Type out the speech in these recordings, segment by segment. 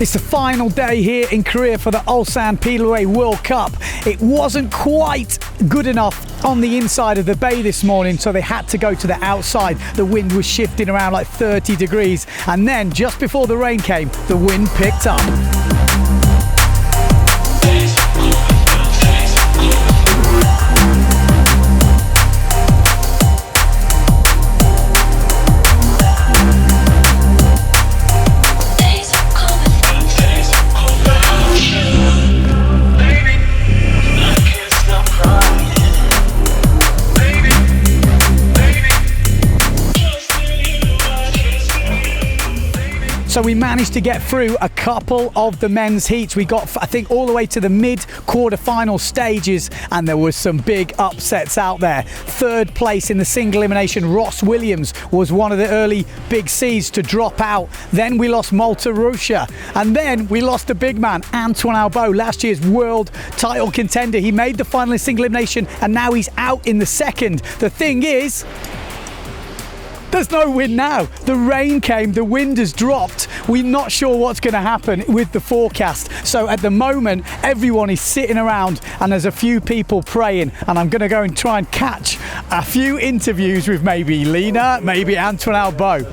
It's the final day here in Korea for the Ulsan PWA World Cup. It wasn't quite good enough on the inside of the bay this morning, so they had to go to the outside. The wind was shifting around like 30 degrees, and then just before the rain came, the wind picked up. So we managed to get through a couple of the men's heats. We got, I think, all the way to the mid-quarter-final stages, and there was some big upsets out there. Third place in the single elimination, Ross Williams was one of the early big C's to drop out. Then we lost Malta Russia, and then we lost the big man, Antoine Albo, last year's world title contender. He made the final in single elimination, and now he's out in the second. The thing is, there's no wind now. The rain came, the wind has dropped. We're not sure what's going to happen with the forecast. So at the moment, everyone is sitting around and there's a few people praying. And I'm going to go and try and catch a few interviews with maybe Lena, maybe Antoine Albo.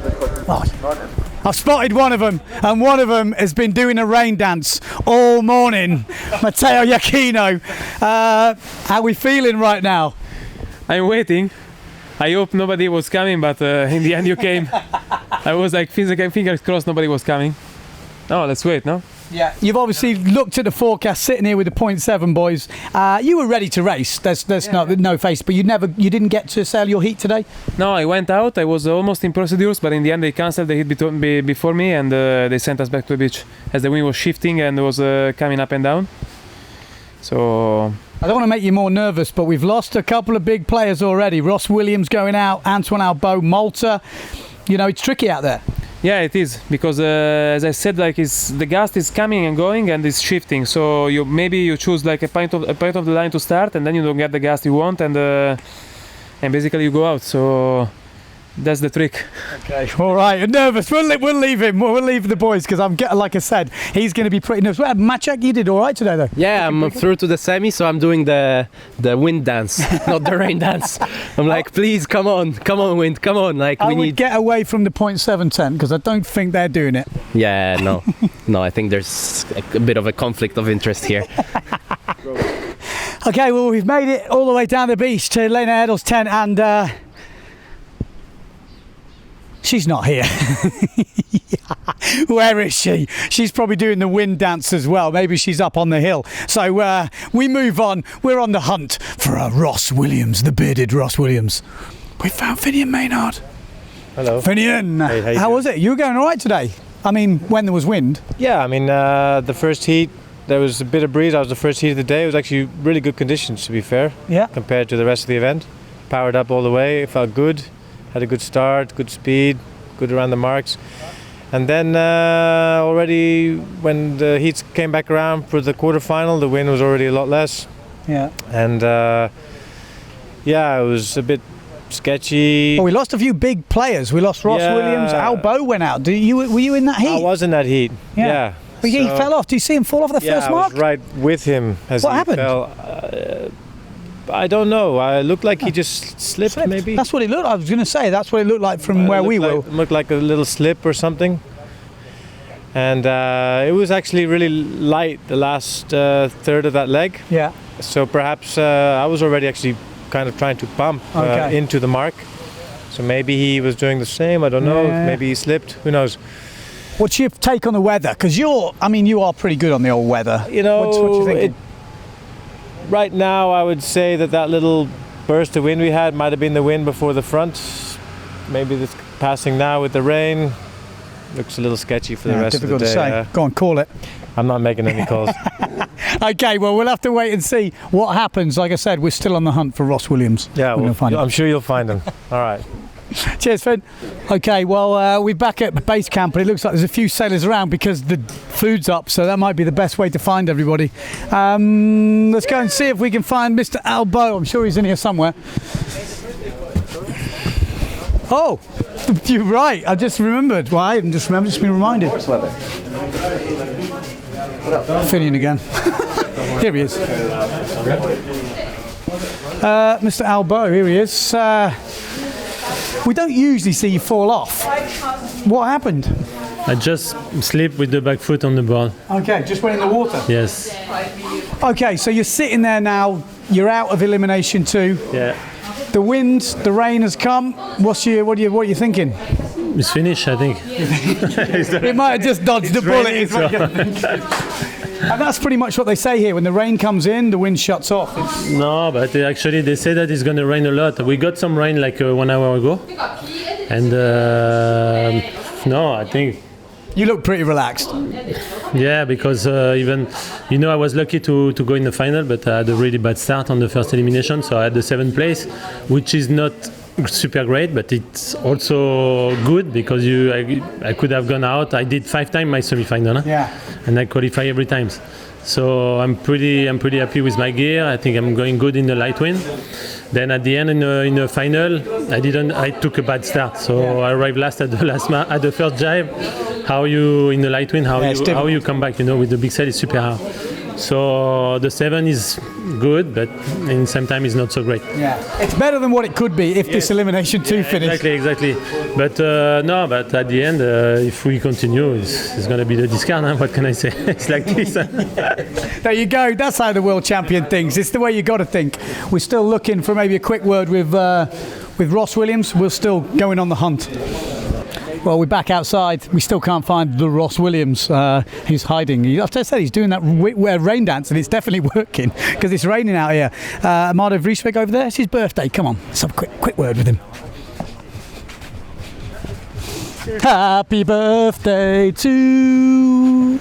Oh, I've spotted one of them, and one of them has been doing a rain dance all morning. Matteo Iachino. How are we feeling right now? I'm waiting. I hope nobody was coming, but in the end you came. I was like, fingers crossed nobody was coming. Oh, let's wait, no? Yeah. You've obviously looked at the forecast, sitting here with the 0.7 boys. You were ready to race. There's no face, but you didn't get to sail your heat today? No, I went out. I was almost in procedures, but in the end they cancelled the heat before me, and they sent us back to the beach as the wind was shifting and was coming up and down. So I don't want to make you more nervous, but we've lost a couple of big players already. Ross Williams going out, Antoine Albo, Malta. You know, it's tricky out there. Yeah, it is, because as I said, like the gust is coming and going and it's shifting. So maybe you choose like a point of the line to start, and then you don't get the gust you want, and basically you go out. So that's the trick. Okay, all right. Nervous. We'll leave him. We'll leave the boys, because like I said, he's going to be pretty nervous. Well, Maciek, you did all right today, though. Yeah, I'm through to the semi, so I'm doing the wind dance, not the rain dance. I'm like, please, come on, wind, come on. Like I would get away from the 0.710, because I don't think they're doing it. Yeah, no, I think there's a bit of a conflict of interest here. Okay, well, we've made it all the way down the beach to Lena Edel's tent, and she's not here. Where is she? She's probably doing the wind dance as well. Maybe she's up on the hill. So we move on. We're on the hunt for Ross Williams, the bearded Ross Williams. We found Finian Maynard. Hello. Finian, hey, how was it? You were going all right today? I mean, when there was wind. Yeah, I mean, the first heat, there was a bit of breeze. That was the first heat of the day. It was actually really good conditions, to be fair. Yeah. Compared to the rest of the event. Powered up all the way. It felt good. Had a good start, good speed, good around the marks. And then already when the heats came back around for the quarterfinal, the wind was already a lot less. Yeah. And yeah, it was a bit sketchy. Well, we lost a few big players. We lost Ross Williams. Albo went out. Were you in that heat? I was in that heat. Yeah. But he fell off. Do you see him fall off the first mark? I was right with him as what he happened? Fell. I don't know. It looked like he just slipped, maybe. That's what it looked like. I was going to say, that's what it looked like from where we were. It looked like a little slip or something. And it was actually really light, the last third of that leg. Yeah. So perhaps I was already actually kind of trying to bump into the mark. So maybe he was doing the same. I don't know. Maybe he slipped. Who knows? What's your take on the weather? Because you are pretty good on the old weather. You know, what do you think? Right now, I would say that little burst of wind we had might have been the wind before the front. Maybe this passing now with the rain looks a little sketchy for the rest of the day. Difficult to say. Go on, call it. I'm not making any calls. Okay, well, we'll have to wait and see what happens. Like I said, we're still on the hunt for Ross Williams. Yeah, I'm sure you'll find him. All right. Cheers, Finn. Okay, well, we're back at base camp, but it looks like there's a few sailors around because the food's up, so that might be the best way to find everybody. Let's go and see if we can find Mr. Albo. I'm sure he's in here somewhere. Oh, you're right. I just remembered. Well, I haven't just remembered, just been reminded. Finian again. Here he is. Mr. Albo, here he is. We don't usually see you fall off. What happened? I just sleep with the back foot on the board. Okay, just went in the water. Yes. Okay, so you're sitting there now. You're out of Elimination 2. Yeah. The wind, the rain has come. What are you thinking? It's finished, I think. It might have just dodged the bullet. raining, is what you're thinking. And that's pretty much what they say here. When the rain comes in, the wind shuts off. No, but actually they say that it's going to rain a lot. We got some rain like 1 hour ago. And no, I think... You look pretty relaxed. Yeah, because even, I was lucky to go in the final, but I had a really bad start on the first elimination. So I had the 7th place, which is not super great, but it's also good because I could have gone out. I did 5 times my semi-final, huh? Yeah. And I qualify every time. So I'm pretty happy with my gear. I think I'm going good in the light wind. Then at the end in the final, I took a bad start. So I arrived last at the first jibe. How you in the light wind? How you come back? With the big sail is super hard. So the 7 is good, but sometimes it's not so great. Yeah, it's better than what it could be if this Elimination 2 finished. Exactly. But no, but at the end, if we continue, it's going to be the discard. Huh? What can I say? It's like this. There you go. That's how the world champion thinks. It's the way you got to think. We're still looking for maybe a quick word with Ross Williams. We're still going on the hunt. Well, we're back outside. We still can't find the Ross Williams. He's hiding. As I said, he's doing that rain dance, and it's definitely working because it's raining out here. Amado Vrieswijk over there. It's his birthday. Come on, let's have a quick word with him. Happy birthday to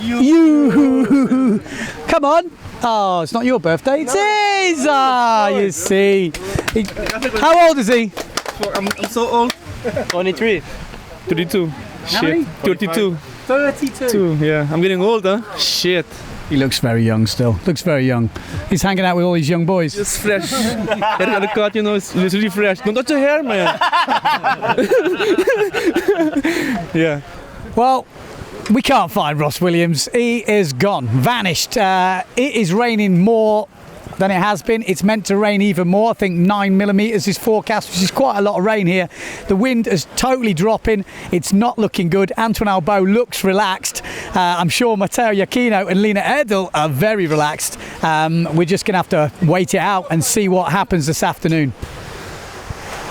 you. Come on. Oh, it's not your birthday. It's his. Ah, you see. How old is he? I'm so old. 23. 32. How Shit. many? 32. 32. Yeah, I'm getting old, huh? Shit. He looks very young still. Looks very young. He's hanging out with all these young boys. It's fresh. Haircut, cut, it's really fresh. Don't touch your hair, man. Yeah. Well, we can't find Ross Williams. He is gone, vanished. It is raining more than it has been. It's meant to rain even more. I think 9 millimeters is forecast, which is quite a lot of rain here. The wind is totally dropping. It's not looking good. Antoine Albo looks relaxed. I'm sure Matteo Iachino and Lena Erdl are very relaxed. We're just going to have to wait it out and see what happens this afternoon.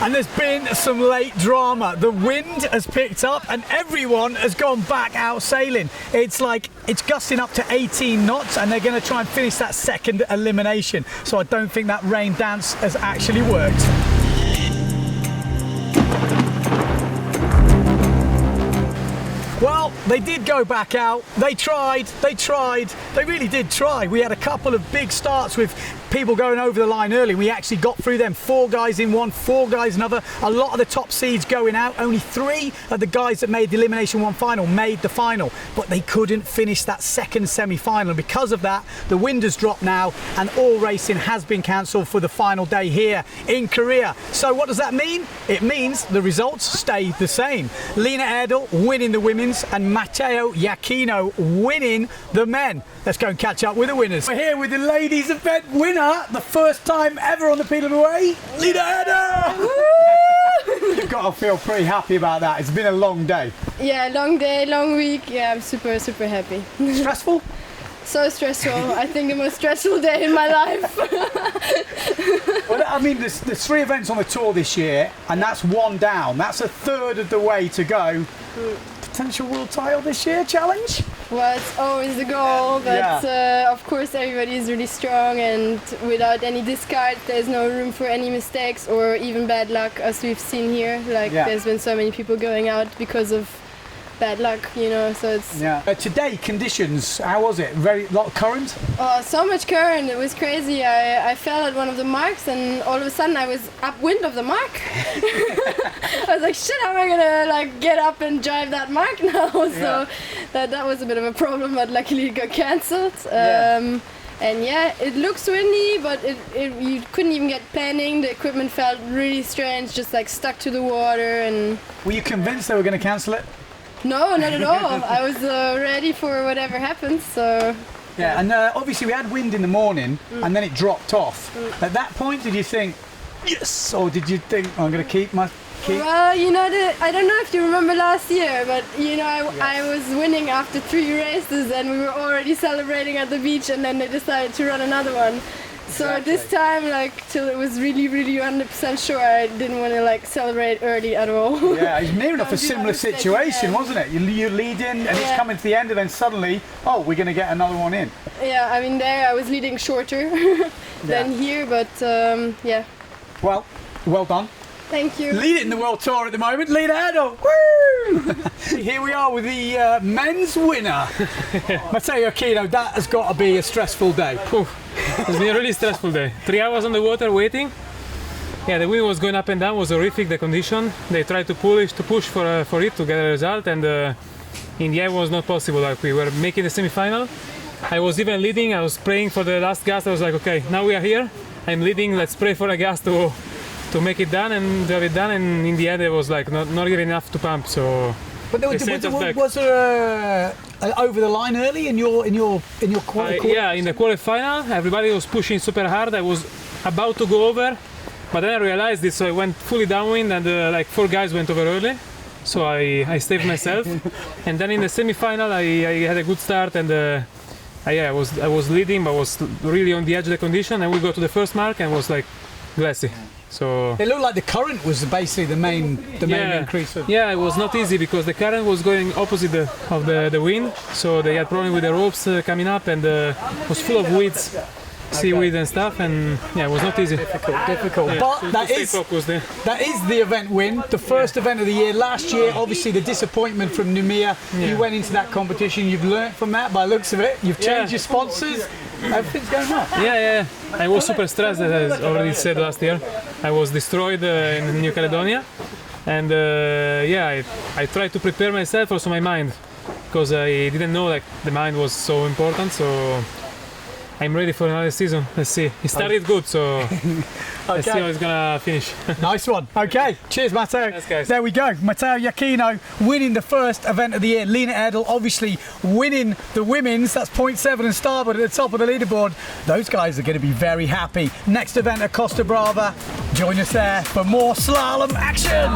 And there's been some late drama. The wind has picked up and everyone has gone back out sailing. It's gusting up to 18 knots and they're going to try and finish that second elimination. So I don't think that rain dance has actually worked. Well, they did go back out. They tried. They really did try. We had a couple of big starts with people going over the line early. We actually got through them. 4 guys in one, 4 guys in another. A lot of the top seeds going out. Only 3 of the guys that made the Elimination 1 final made the final, but they couldn't finish that second semi-final. And because of that, the wind has dropped now and all racing has been cancelled for the final day here in Korea. So what does that mean? It means the results stay the same. Lena Erdl winning the women's and Matteo Iachino winning the men. Let's go and catch up with the winners. We're here with the ladies event winner, the first time ever on the PWA, Lena Erdl! You've got to feel pretty happy about that. It's been a long day. Yeah, long day, long week. Yeah, I'm super happy. Stressful? So stressful. I think the most stressful day in my life. Well, I mean, there's 3 events on the tour this year, and that's 1 down. That's a third of the way to go. Potential world title this year challenge? Well, it's always the goal, but of course everybody is really strong, and without any discard, there's no room for any mistakes or even bad luck, as we've seen here. There's been so many people going out because of bad luck, so it's... Yeah. Today, conditions, how was it? Very lot of current? Oh, so much current, it was crazy. I fell at one of the marks and all of a sudden I was upwind of the mark. I was like, shit, how am I gonna get up and drive that mark now? So that was a bit of a problem, but luckily it got cancelled. And yeah, it looks windy, but you couldn't even get planning. The equipment felt really strange, just stuck to the water. And were you convinced they were going to cancel it? No, not at all. I was ready for whatever happens. So Yeah, and obviously we had wind in the morning, and then it dropped off. At that point, did you think, yes, or did you think, I'm going to keep my... Well, you know, I don't know if you remember last year, but you know, I was winning after 3 races, and we were already celebrating at the beach, and then they decided to run another one. So this time, like, till it was really, really 100% sure, I didn't want to like celebrate early at all. Yeah, it's near enough a similar situation, wasn't it? You lead in, and it's coming to the end, and then suddenly, oh, we're going to get another one in. Yeah, I mean, there I was leading shorter than here, but yeah. Well, well done. Thank you. Lead it in the World Tour at the moment, leader Adol. Woo! Here we are with the men's winner. Matteo Aquino, that has got to be a stressful day. It's been a really stressful day. 3 hours on the water waiting. Yeah, the wind was going up and down, was horrific, the condition. They tried to push for it to get a result, and in the end it was not possible. Like, we were making the semi-final. I was even leading, I was praying for the last gas. I was like, okay, now we are here. I'm leading, let's pray for a gas to make it done and have it done, and in the end it was like not even enough to pump. So but was there over the line early in your qualifying? Yeah, in the quarterfinal everybody was pushing super hard. I was about to go over, but then I realized it, so I went fully downwind, and like 4 guys went over early, so I saved myself. And then in the semi-final I had a good start, and I was leading, but was really on the edge of the condition, and we got to the first mark and was like glassy. So it looked like the current was basically the main increase. Yeah, it was not easy because the current was going opposite of the wind, so they had problem with the ropes coming up, and was full of weeds, seaweed and stuff, and yeah, it was not easy. Difficult. Yeah, But that is the event win, the first event of the year. Last year, obviously the disappointment from Numia. You went into that competition, you've learnt from that by the looks of it. You've changed your sponsors. Everything's going well. Yeah. I was super stressed, as I already said last year. I was destroyed in New Caledonia, and I tried to prepare myself, also my mind, because I didn't know like the mind was so important. So I'm ready for another season. Let's see. It started good, so let's see how it's gonna finish. Nice one. Okay, cheers, Matteo. Thanks, guys. There we go. Matteo Aquino winning the first event of the year. Lena Edel obviously winning the women's. That's 0.7 and Starboard at the top of the leaderboard. Those guys are going to be very happy. Next event at Costa Brava. Join us there for more slalom action.